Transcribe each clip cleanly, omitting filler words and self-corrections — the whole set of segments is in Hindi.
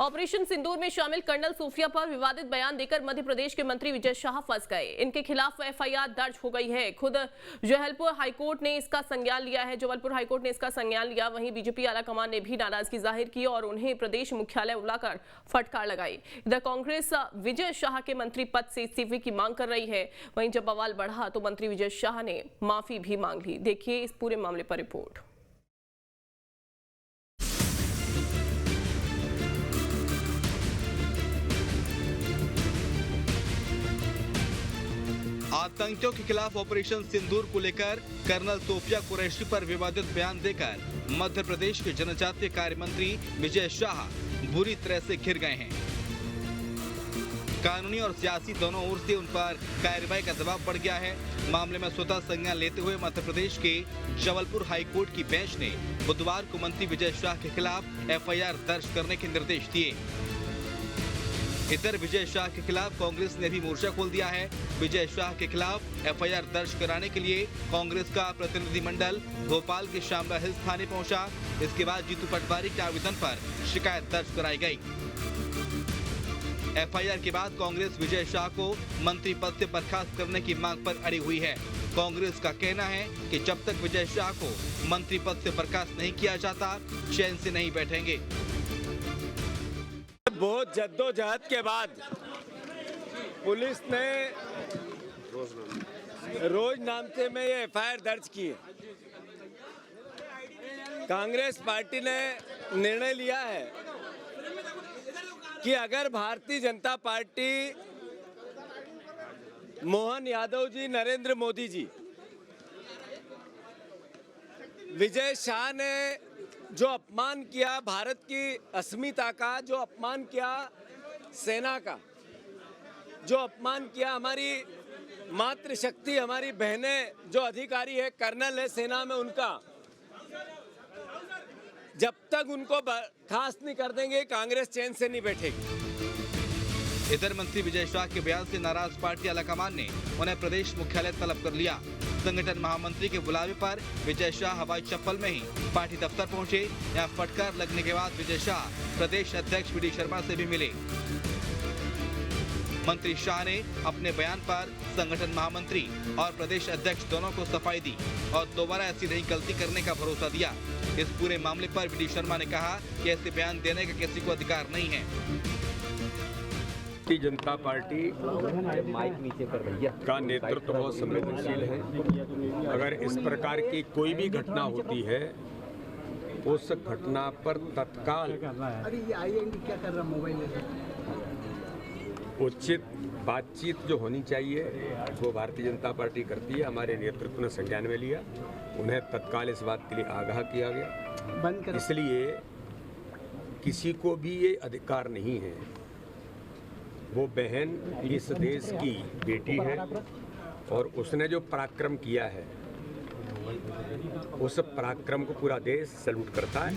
ऑपरेशन सिंदूर में शामिल कर्नल सूफिया पर विवादित बयान देकर मध्य प्रदेश के मंत्री विजय शाह फंस गए। इनके खिलाफ एफआईआर दर्ज हो गई है। खुद जबलपुर हाईकोर्ट ने इसका संज्ञान लिया है। वहीं बीजेपी आलाकमान ने भी नाराजगी जाहिर की और उन्हें प्रदेश मुख्यालय बुलाकर फटकार लगाई। इधर कांग्रेस विजय शाह के मंत्री पद से इस्तीफे की मांग कर रही है। वहीं जब बवाल बढ़ा तो मंत्री विजय शाह ने माफी भी मांग ली। देखिए इस पूरे मामले पर रिपोर्ट। आतंकियों के खिलाफ ऑपरेशन सिंदूर को लेकर कर्नल सूफिया कुरैशी पर विवादित बयान देकर मध्य प्रदेश के जनजातीय कार्य मंत्री विजय शाह बुरी तरह से घिर गए हैं। कानूनी और सियासी दोनों ओर से उन पर कार्रवाई का दबाव बढ़ गया है। मामले में स्वतः संज्ञान लेते हुए मध्य प्रदेश के जबलपुर हाईकोर्ट की बेंच ने बुधवार को मंत्री विजय शाह के खिलाफ एफआईआर दर्ज करने के निर्देश दिए। इधर विजय शाह के खिलाफ कांग्रेस ने भी मोर्चा खोल दिया है। विजय शाह के खिलाफ एफआईआर दर्ज कराने के लिए कांग्रेस का प्रतिनिधिमंडल भोपाल के शामला हिल्स थाने पहुंचा। इसके बाद जीतू पटवारी के आवेदन पर शिकायत दर्ज कराई गई। एफआईआर के बाद कांग्रेस विजय शाह को मंत्री पद से बर्खास्त करने की मांग पर अड़ी हुई है। कांग्रेस का कहना है कि जब तक विजय शाह को मंत्री पद से बर्खास्त नहीं किया जाता, चैन से नहीं बैठेंगे। बहुत जद्दोजहद के बाद पुलिस ने रोज नामचे में ये एफआईआर दर्ज की है। कांग्रेस पार्टी ने निर्णय लिया है कि अगर भारतीय जनता पार्टी मोहन यादव जी, नरेंद्र मोदी जी, विजय शाह ने जो अपमान किया, भारत की अस्मिता का जो अपमान किया, सेना का जो अपमान किया, हमारी मातृशक्ति, हमारी बहनें जो अधिकारी है, कर्नल है सेना में, उनका जब तक उनको बर्खास्त नहीं कर देंगे, कांग्रेस चैन से नहीं बैठेगी। इधर मंत्री विजय शाह के बयान से नाराज पार्टी आलाकमान ने उन्हें प्रदेश मुख्यालय तलब कर लिया। संगठन महामंत्री के बुलावे पर विजय शाह हवाई चप्पल में ही पार्टी दफ्तर पहुंचे। यहां फटकार लगने के बाद विजय शाह प्रदेश अध्यक्ष वी डी शर्मा से भी मिले। मंत्री शाह ने अपने बयान पर संगठन महामंत्री और प्रदेश अध्यक्ष दोनों को सफाई दी और दोबारा ऐसी नई गलती करने का भरोसा दिया। इस पूरे मामले पर वी डी शर्मा ने कहा कि ऐसे बयान देने का किसी को अधिकार नहीं है। भारतीय जनता पार्टी का नेतृत्व बहुत संवेदनशील है। अगर इस प्रकार की कोई भी घटना होती है, उस घटना पर तत्काल उचित बातचीत जो होनी चाहिए वो भारतीय जनता पार्टी करती है। हमारे नेतृत्व ने संज्ञान में लिया, उन्हें तत्काल इस बात के लिए आगाह किया गया। इसलिए किसी को भी ये अधिकार नहीं है। वो बहन इस देश की बेटी है और उसने जो पराक्रम किया है, उस पराक्रम को पूरा देश सैल्यूट करता है।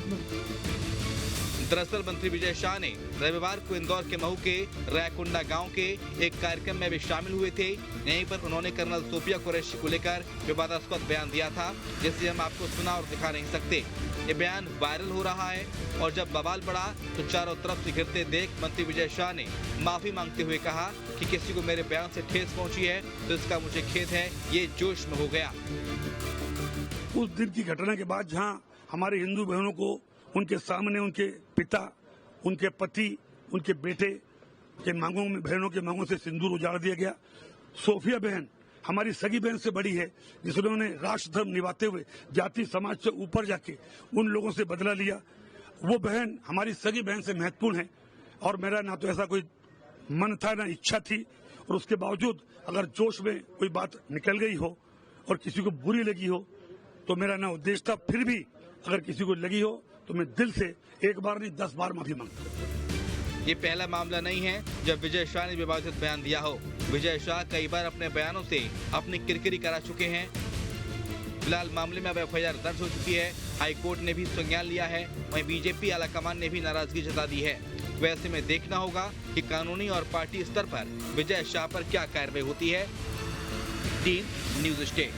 दरअसल मंत्री विजय शाह ने रविवार को इंदौर के महू के रायकुंडा गांव के एक कार्यक्रम में भी शामिल हुए थे। यहीं पर उन्होंने कर्नल सूफिया कुरैशी को लेकर विवादास्पद बयान दिया था, जिसे हम आपको सुना और दिखा नहीं सकते। ये बयान वायरल हो रहा है और जब बवाल पड़ा तो चारों तरफ से घिरते देख मंत्री विजय शाह ने माफी मांगते हुए कहा कि किसी को मेरे बयान से ठेस पहुंची है तो इसका मुझे खेद है, ये जोश में हो गया। उस दिन की घटना के बाद जहां हमारे हिंदू बहनों को उनके सामने उनके पिता, उनके पति, उनके बेटे के मांगों में, बहनों के मांगों से सिंदूर उजाड़ दिया गया। सोफिया बहन हमारी सगी बहन से बड़ी है, जिन्होंने राष्ट्र धर्म निभाते हुए जाति समाज से ऊपर जाके उन लोगों से बदला लिया। वो बहन हमारी सगी बहन से महत्वपूर्ण है और मेरा ना तो ऐसा कोई मन था, ना इच्छा थी, और उसके बावजूद अगर जोश में कोई बात निकल गई हो और किसी को बुरी लगी हो तो मेरा ना उद्देश्य था। फिर भी अगर किसी को लगी हो तो मैं दिल से एक बार नहीं 10 बार माफी मांगता हूं। ये पहला मामला नहीं है जब विजय शाह ने विवादित बयान दिया हो। विजय शाह कई बार अपने बयानों से अपनी किरकिरी करा चुके हैं। फिलहाल मामले में अब एफआईआर दर्ज हो चुकी है। हाईकोर्ट ने भी संज्ञान लिया है। वहीं बीजेपी आलाकमान ने भी नाराजगी जता दी है। वैसे में देखना होगा कि कानूनी और पार्टी स्तर पर विजय शाह पर क्या कार्रवाई होती है। Team news state.